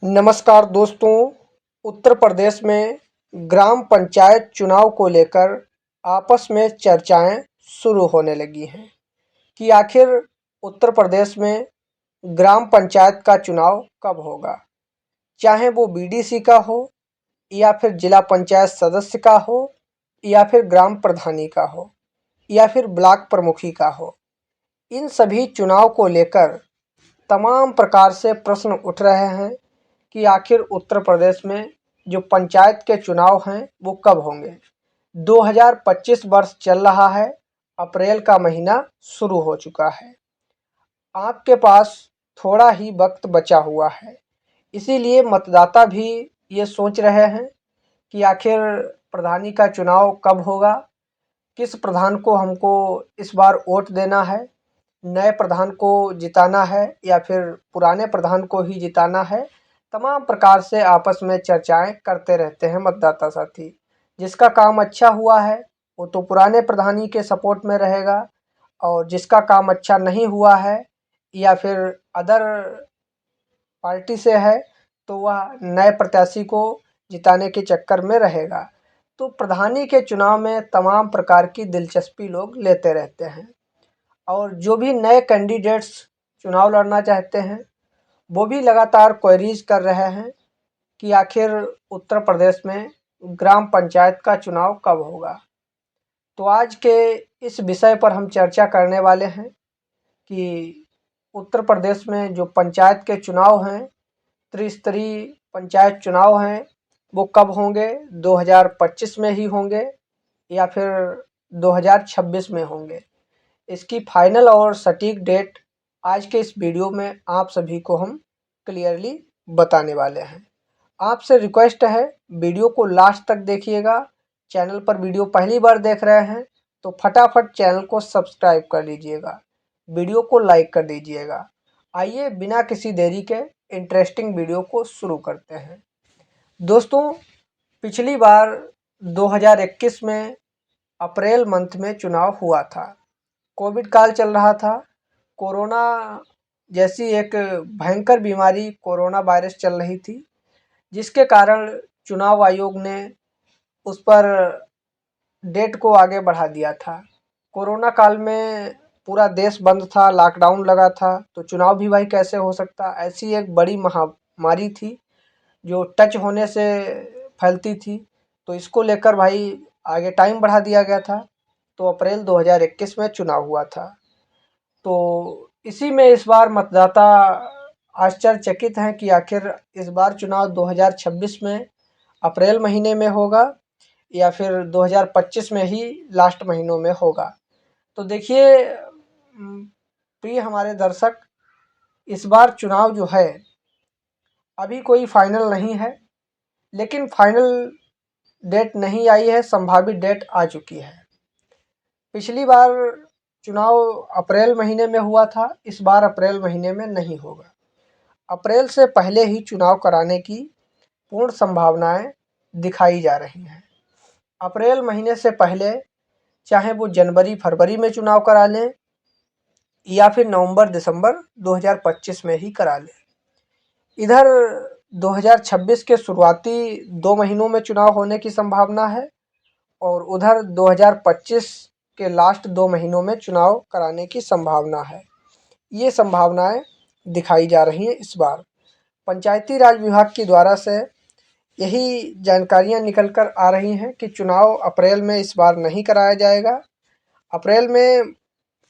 नमस्कार दोस्तों। उत्तर प्रदेश में ग्राम पंचायत चुनाव को लेकर आपस में चर्चाएं शुरू होने लगी हैं कि आखिर उत्तर प्रदेश में ग्राम पंचायत का चुनाव कब होगा, चाहे वो बीडीसी का हो या फिर जिला पंचायत सदस्य का हो या फिर ग्राम प्रधानी का हो या फिर ब्लॉक प्रमुखी का हो। इन सभी चुनाव को लेकर तमाम प्रकार से प्रश्न उठ रहे हैं कि आखिर उत्तर प्रदेश में जो पंचायत के चुनाव हैं वो कब होंगे। 2025 वर्ष चल रहा है, अप्रैल का महीना शुरू हो चुका है। आपके पास थोड़ा ही वक्त बचा हुआ है, इसीलिए मतदाता भी ये सोच रहे हैं कि आखिर प्रधानी का चुनाव कब होगा, किस प्रधान को हमको इस बार वोट देना है, नए प्रधान को जिताना है या फिर पुराने प्रधान को ही जिताना है। तमाम प्रकार से आपस में चर्चाएं करते रहते हैं मतदाता साथी। जिसका काम अच्छा हुआ है वो तो पुराने प्रधानी के सपोर्ट में रहेगा, और जिसका काम अच्छा नहीं हुआ है या फिर अदर पार्टी से है तो वह नए प्रत्याशी को जिताने के चक्कर में रहेगा। तो प्रधानी के चुनाव में तमाम प्रकार की दिलचस्पी लोग लेते रहते हैं, और जो भी नए कैंडिडेट्स चुनाव लड़ना चाहते हैं वो भी लगातार क्वेरीज कर रहे हैं कि आखिर उत्तर प्रदेश में ग्राम पंचायत का चुनाव कब होगा। तो आज के इस विषय पर हम चर्चा करने वाले हैं कि उत्तर प्रदेश में जो पंचायत के चुनाव हैं, त्रिस्तरीय पंचायत चुनाव हैं, वो कब होंगे। 2025 में ही होंगे या फिर 2026 में होंगे। इसकी फाइनल और सटीक डेट आज के इस वीडियो में आप सभी को हम क्लियरली बताने वाले हैं। आपसे रिक्वेस्ट है वीडियो को लास्ट तक देखिएगा। चैनल पर वीडियो पहली बार देख रहे हैं तो फटाफट चैनल को सब्सक्राइब कर लीजिएगा, वीडियो को लाइक कर दीजिएगा। आइए बिना किसी देरी के इंटरेस्टिंग वीडियो को शुरू करते हैं। दोस्तों, पिछली बार 2021 में अप्रैल मंथ में चुनाव हुआ था। कोविड काल चल रहा था। कोरोना जैसी एक भयंकर बीमारी कोरोना वायरस चल रही थी, जिसके कारण चुनाव आयोग ने उस पर डेट को आगे बढ़ा दिया था। कोरोना काल में पूरा देश बंद था, लॉकडाउन लगा था, तो चुनाव भी भाई कैसे हो सकता। ऐसी एक बड़ी महामारी थी जो टच होने से फैलती थी, तो इसको लेकर भाई आगे टाइम बढ़ा दिया गया था। तो अप्रैल 2021 में चुनाव हुआ था। तो इसी में इस बार मतदाता आश्चर्यचकित हैं कि आखिर इस बार चुनाव 2026 में अप्रैल महीने में होगा या फिर 2025 में ही लास्ट महीनों में होगा। तो देखिए प्रिय हमारे दर्शक, इस बार चुनाव जो है अभी कोई फाइनल नहीं है, लेकिन फाइनल डेट नहीं आई है, संभावित डेट आ चुकी है। पिछली बार चुनाव अप्रैल महीने में हुआ था, इस बार अप्रैल महीने में नहीं होगा। अप्रैल से पहले ही चुनाव कराने की पूर्ण संभावनाएं दिखाई जा रही हैं। अप्रैल महीने से पहले चाहे वो जनवरी फरवरी में चुनाव करा लें या फिर नवंबर दिसंबर 2025 में ही करा लें। इधर 2026 के शुरुआती 2 महीनों में चुनाव होने की संभावना है, और उधर 2025 के लास्ट 2 महीनों में चुनाव कराने की संभावना है। ये संभावनाएं दिखाई जा रही हैं इस बार। पंचायती राज विभाग के द्वारा से यही जानकारियां निकल कर आ रही हैं कि चुनाव अप्रैल में इस बार नहीं कराया जाएगा। अप्रैल में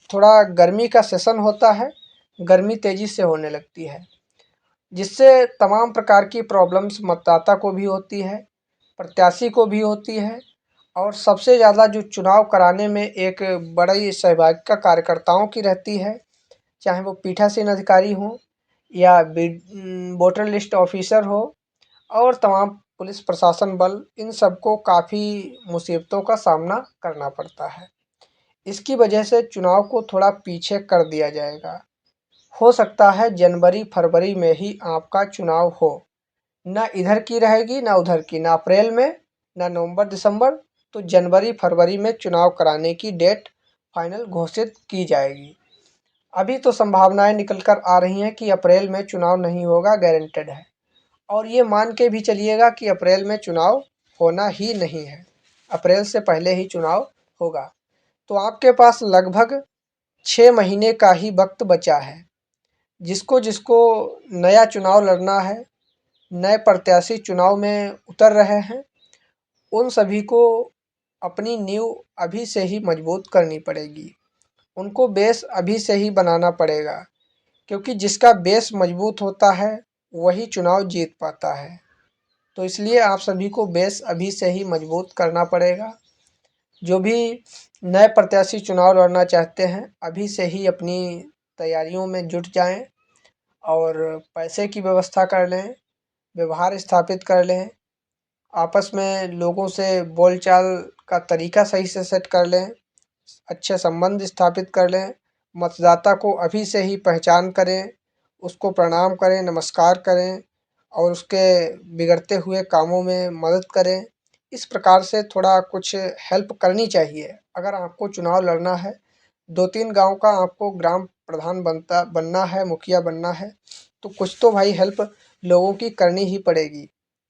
थोड़ा गर्मी का सेशन होता है, गर्मी तेज़ी से होने लगती है, जिससे तमाम प्रकार की प्रॉब्लम्स मतदाता को भी होती है, प्रत्याशी को भी होती है, और सबसे ज़्यादा जो चुनाव कराने में एक बड़ी सहभागिता कार्यकर्ताओं की रहती है, चाहे वो पीठासीन अधिकारी हों या वोटर लिस्ट ऑफिसर हो और तमाम पुलिस प्रशासन बल, इन सबको काफ़ी मुसीबतों का सामना करना पड़ता है। इसकी वजह से चुनाव को थोड़ा पीछे कर दिया जाएगा। हो सकता है जनवरी फरवरी में ही आपका चुनाव हो, ना इधर की रहेगी ना उधर की, ना अप्रैल में ना नवंबर दिसंबर, तो जनवरी फरवरी में चुनाव कराने की डेट फाइनल घोषित की जाएगी। अभी तो संभावनाएं निकल कर आ रही हैं कि अप्रैल में चुनाव नहीं होगा, गारंटेड है। और ये मान के भी चलिएगा कि अप्रैल में चुनाव होना ही नहीं है, अप्रैल से पहले ही चुनाव होगा। तो आपके पास लगभग 6 महीने का ही वक्त बचा है। जिसको जिसको नया चुनाव लड़ना है, नए प्रत्याशी चुनाव में उतर रहे हैं, उन सभी को अपनी नींव अभी से ही मजबूत करनी पड़ेगी। उनको बेस अभी से ही बनाना पड़ेगा, क्योंकि जिसका बेस मजबूत होता है वही चुनाव जीत पाता है। तो इसलिए आप सभी को बेस अभी से ही मजबूत करना पड़ेगा। जो भी नए प्रत्याशी चुनाव लड़ना चाहते हैं, अभी से ही अपनी तैयारियों में जुट जाएं और पैसे की व्यवस्था कर लें, व्यवहार स्थापित कर लें, आपस में लोगों से बोलचाल का तरीका सही से सेट कर लें, अच्छे संबंध स्थापित कर लें, मतदाता को अभी से ही पहचान करें, उसको प्रणाम करें, नमस्कार करें और उसके बिगड़ते हुए कामों में मदद करें। इस प्रकार से थोड़ा कुछ हेल्प करनी चाहिए। अगर आपको चुनाव लड़ना है, 2-3 गांव का आपको ग्राम प्रधान बनना है, मुखिया बनना है, तो कुछ तो भाई हेल्प लोगों की करनी ही पड़ेगी।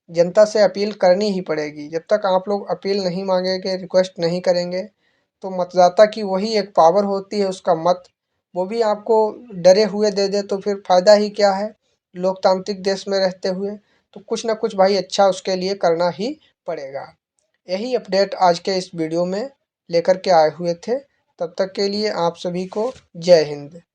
जनता से अपील करनी ही पड़ेगी। जब तक आप लोग अपील नहीं मांगेंगे, रिक्वेस्ट नहीं करेंगे, तो मतदाता की वही एक पावर होती है, उसका मत, वो भी आपको डरे हुए दे दे तो फिर फ़ायदा ही क्या है लोकतांत्रिक देश में रहते हुए। तो कुछ ना कुछ भाई अच्छा उसके लिए करना ही पड़ेगा। यही अपडेट आज के इस वीडियो में लेकर के आए हुए थे। तब तक के लिए आप सभी को जय हिंद।